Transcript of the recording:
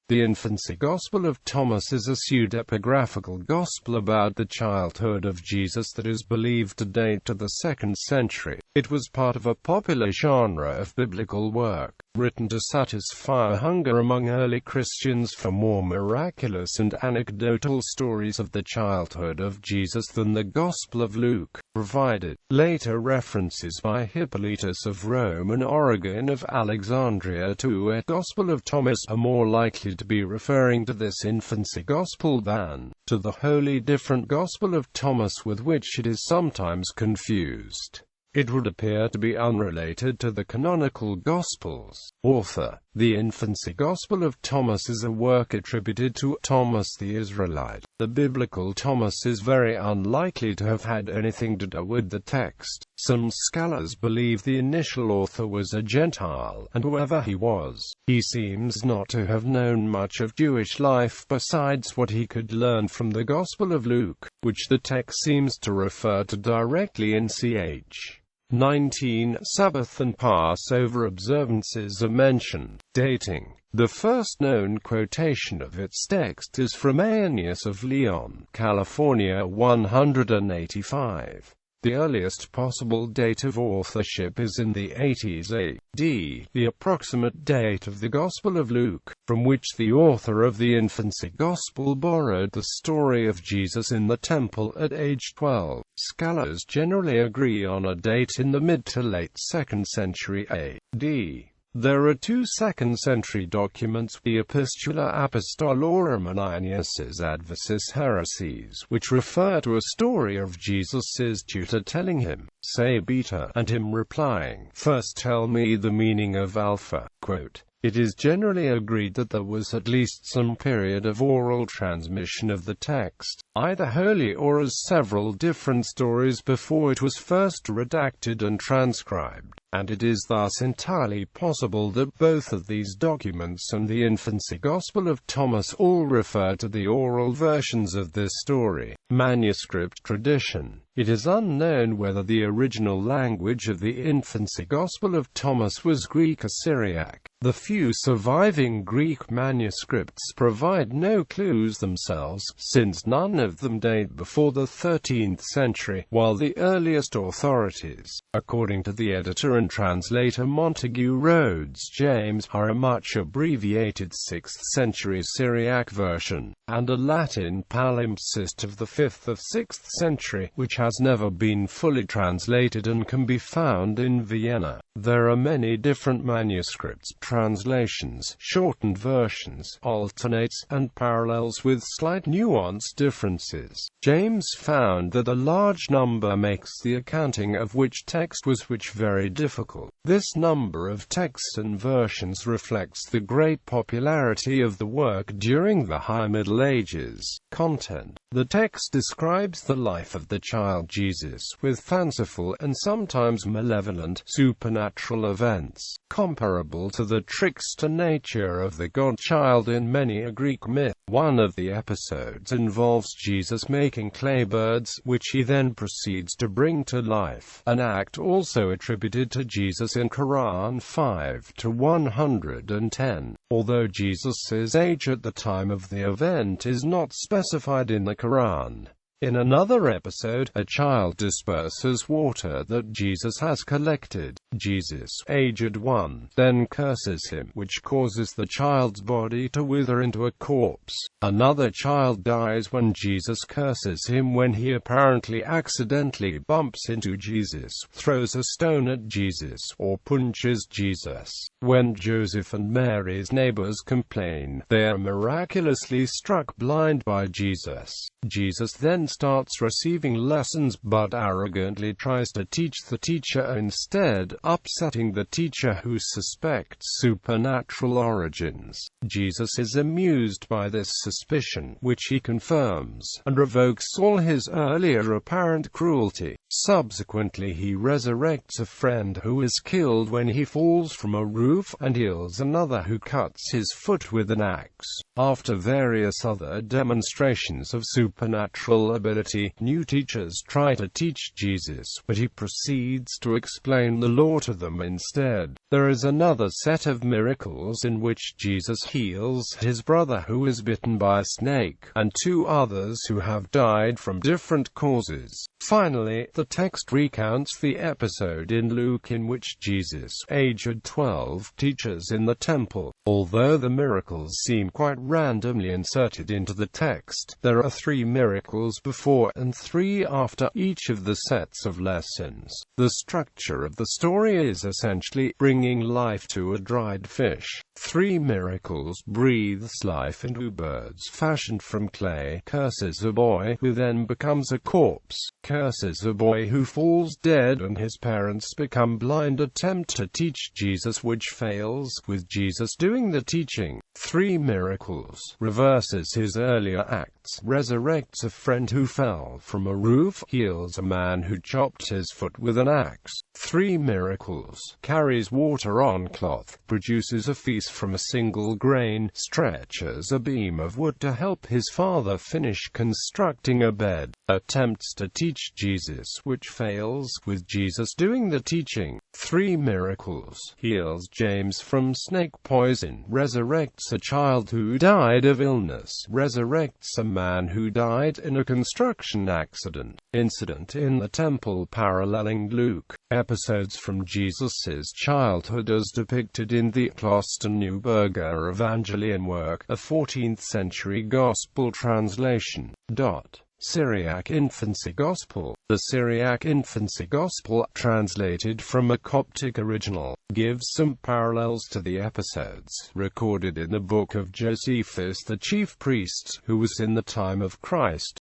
The Infancy Gospel of Thomas is a pseudepigraphical gospel about the childhood of Jesus that is believed to date to the 2nd century. It was part of a popular genre of biblical work, written to satisfy a hunger among early Christians for more miraculous and anecdotal stories of the childhood of Jesus than the Gospel of Luke provided. Later references by Hippolytus of Rome and Origen of Alexandria to the Gospel of Thomas are more likely to be referring to this infancy gospel than to the wholly different Gospel of Thomas with which it is sometimes confused. It would appear to be unrelated to the Canonical Gospels. Author: The Infancy Gospel of Thomas is a work attributed to Thomas the Israelite. The biblical Thomas is very unlikely to have had anything to do with the text. Some scholars believe the initial author was a Gentile, and whoever he was, he seems not to have known much of Jewish life besides what he could learn from the Gospel of Luke, which the text seems to refer to directly in ch. 19. Sabbath and Passover observances are mentioned. Dating: the first known quotation of its text is from Aeneas of Leon, California 185. The earliest possible date of authorship is in the 80s AD, the approximate date of the Gospel of Luke, from which the author of the Infancy Gospel borrowed the story of Jesus in the temple at age 12. Scholars generally agree on a date in the mid to late 2nd century AD. There are two 2nd-century documents, the Epistula Apostolorum and Irenaeus's Adversus Heresies, which refer to a story of Jesus' tutor telling him, "Say beta," and him replying, "First tell me the meaning of alpha." Quote, "It is generally agreed that there was at least some period of oral transmission of the text, either wholly or as several different stories before it was first redacted and transcribed, and it is thus entirely possible that both of these documents and the Infancy Gospel of Thomas all refer to the oral versions of this story." Manuscript tradition: it is unknown whether the original language of the Infancy Gospel of Thomas was Greek or Syriac. The few surviving Greek manuscripts provide no clues themselves, since none of them date before the 13th century, while the earliest authorities, according to the editor and translator Montague Rhodes James, are a much abbreviated 6th century Syriac version, and a Latin palimpsest of the 5th or 6th century, which has never been fully translated and can be found in Vienna. There are many different manuscripts, translations, shortened versions, alternates, and parallels with slight nuance differences. James found that a large number makes the accounting of which text was which very difficult. This number of texts and versions reflects the great popularity of the work during the High Middle Ages. Content: the text describes the life of the child Jesus, with fanciful and sometimes malevolent supernatural events, comparable to the trickster nature of the God-child in many a Greek myth. One of the episodes involves Jesus making clay birds, which he then proceeds to bring to life, an act also attributed to Jesus in Quran 5-110. Although Jesus' age at the time of the event is not specified in the Quran. In another episode, a child disperses water that Jesus has collected. Jesus, aged 1, then curses him, which causes the child's body to wither into a corpse. Another child dies when Jesus curses him when he apparently accidentally bumps into Jesus, throws a stone at Jesus, or punches Jesus. When Joseph and Mary's neighbors complain, they are miraculously struck blind by Jesus. Jesus then starts receiving lessons but arrogantly tries to teach the teacher instead, upsetting the teacher who suspects supernatural origins. Jesus is amused by this suspicion, which he confirms, and revokes all his earlier apparent cruelty. Subsequently he resurrects a friend who is killed when he falls from a roof, and heals another who cuts his foot with an axe. After various other demonstrations of supernatural infallibility. New teachers try to teach Jesus, but he proceeds to explain the law to them instead. There is another set of miracles in which Jesus heals his brother who is bitten by a snake, and two others who have died from different causes. Finally, the text recounts the episode in Luke in which Jesus, aged 12, teaches in the temple. Although the miracles seem quite randomly inserted into the text, there are 3 miracles before and 3 after each of the sets of lessons. The structure of the story is essentially bringing life to a dried fish. 3 miracles: breathes life into birds fashioned from clay, curses a boy who then becomes a corpse, curses a boy who falls dead and his parents become blind, attempt to teach Jesus which fails, with Jesus doing the teaching. 3 miracles: reverses his earlier acts, resurrects a friend who fell from a roof, heals a man who chopped his foot with an axe. 3 miracles: carries water on cloth, produces a feast from a single grain, stretches a beam of wood to help his father finish constructing a bed, attempts to teach Jesus which fails, with Jesus doing the teaching. 3 miracles: heals James from snake poison, resurrects a child who died of illness, resurrects a man who died in a construction accident. Incident in the temple paralleling Luke. Episodes from Jesus' childhood as depicted in the Kloster-Neuburger Evangelion work, a 14th century Gospel translation. Syriac Infancy Gospel. The Syriac Infancy Gospel, translated from a Coptic original, gives some parallels to the episodes recorded in the book of Josephus the chief priest, who was in the time of Christ.